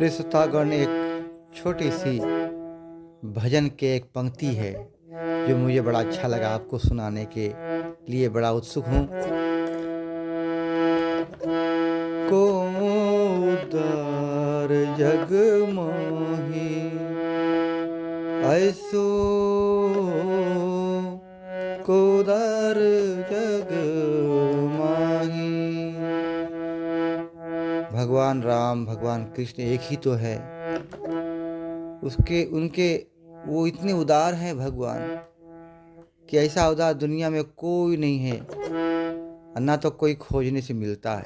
प्रिय श्रोतागण, एक छोटी सी भजन के एक पंक्ति है जो मुझे बड़ा अच्छा लगा आपको सुनाने के लिए बड़ा उत्सुक हूँ। को उदार जग मोही ऐसो को उदार जग माही। भगवान राम भगवान कृष्ण एक ही तो है। उनके वो इतने उदार हैं भगवान कि ऐसा उदार दुनिया में कोई नहीं है, ना तो कोई खोजने से मिलता है।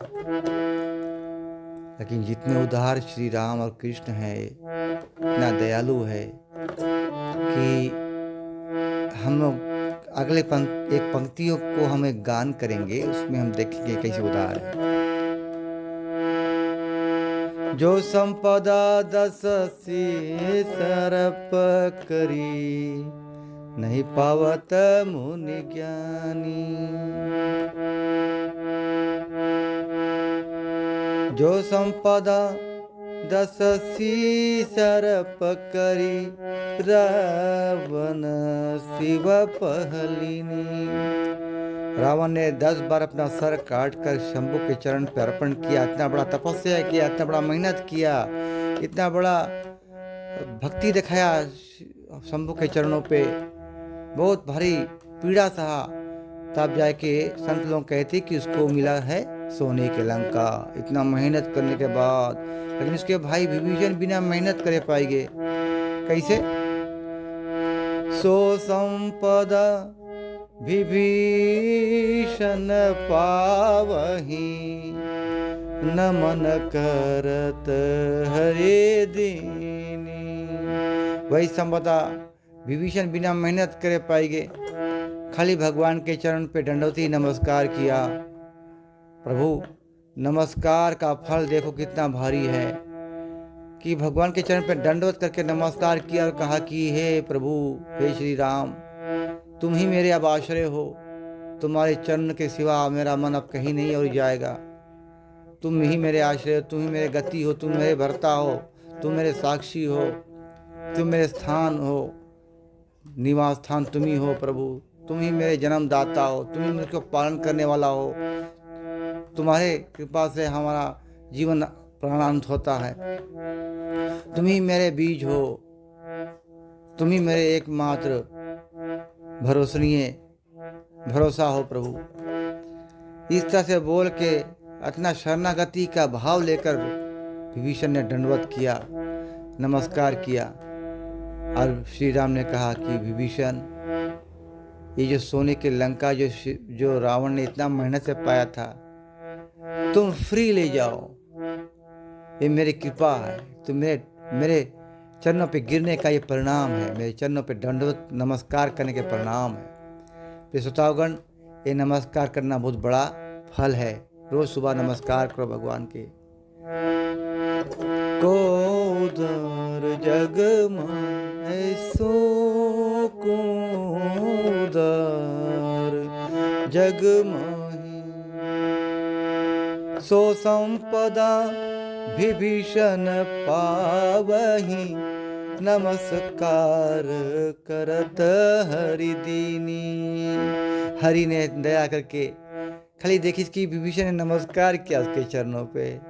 लेकिन जितने उदार श्री राम और कृष्ण हैं, इतना दयालु है कि हम लोग अगले एक पंक्तियों को हमें गान करेंगे, उसमें हम देखेंगे कैसे उदार है। जो संपदा दस सरप करी, नहीं पावत मुनि ज्ञानी। जो संपदा दस सरप करी, रावण शिव पहलिनी। रावण ने 10 बार अपना सर काट कर शंभु के चरण पर अर्पण किया। इतना बड़ा तपस्या किया, इतना बड़ा मेहनत किया, इतना बड़ा भक्ति दिखाया शंभु के चरणों पे, बहुत भारी पीड़ा सहा। तब जाके संत लोग कहते कि उसको मिला है सोने के लंका। इतना मेहनत करने के बाद, लेकिन उसके भाई विभीषण बिना मेहनत करे पाएंगे कैसे? सो संपदा विभीषण पावही, नमन करत हरे दीनी। वही संपदा विभीषण बिना मेहनत करे पाएंगे, खाली भगवान के चरण पे दंडवती नमस्कार किया। प्रभु, नमस्कार का फल देखो कितना भारी है कि भगवान के चरण पे दंडवत करके नमस्कार किया और कहा कि हे प्रभु, हे श्री राम, तुम ही मेरे अब आश्रय हो। तुम्हारे चरण के सिवा मेरा मन अब कहीं नहीं और जाएगा। तुम ही मेरे आश्रय हो, तुम ही मेरे गति हो, तुम मेरे भर्ता हो, तुम मेरे साक्षी हो, तुम मेरे स्थान हो, निवास स्थान तुम ही हो। प्रभु, तुम ही मेरे जन्मदाता हो, तुम ही मुझको पालन करने वाला हो। तुम्हारे कृपा से हमारा जीवन प्राणांत होता है। तुम ही मेरे बीज हो, तुम ही मेरे एकमात्र भरोसा हो। प्रभु, इस तरह से बोल के अपना शरणागति का भाव लेकर विभीषण ने दंडवत किया, नमस्कार किया। और श्री राम ने कहा कि विभीषण, ये जो सोने के लंका जो रावण ने इतना मेहनत से पाया था, तुम फ्री ले जाओ। ये मेरी कृपा है, तुम मेरे चरणों पे गिरने का ये परिणाम है, मेरे चरणों पे दंडवत नमस्कार करने के परिणाम है। प्रिय श्रोतागण, ये नमस्कार करना बहुत बड़ा फल है। रोज सुबह नमस्कार करो भगवान के। को उदार जग में ऐसो को उदार जग माही, सो संपदा विभीषण पावही, नमस्कार करत हरि दीनी। हरि ने दया करके खाली देखी कि विभीषण ने नमस्कार किया उसके चरणों पे।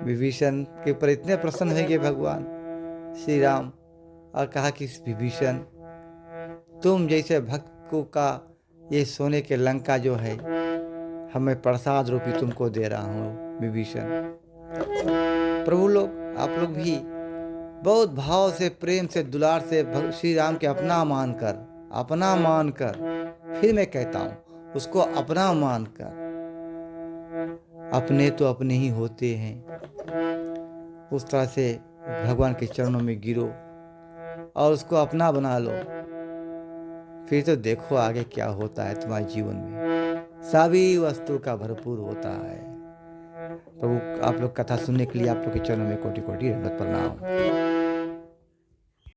विभीषण के ऊपर इतने प्रसन्न हो गए भगवान श्री राम और कहा कि विभीषण, तुम जैसे भक्त को का ये सोने के लंका जो है, हमें प्रसाद रूपी तुमको दे रहा हूँ विभीषण। प्रभु लोग, आप लोग भी बहुत भाव से, प्रेम से, दुलार से श्री राम के अपना मानकर, फिर मैं कहता हूँ उसको अपना मानकर, अपने तो अपने ही होते हैं, उस तरह से भगवान के चरणों में गिरो और उसको अपना बना लो। फिर तो देखो आगे क्या होता है तुम्हारे जीवन में। सभी वस्तु का भरपूर होता है। प्रभु, आप लोग कथा सुनने के लिए आप लोग के चरणों में कोटि कोटि दंडवत प्रणाम।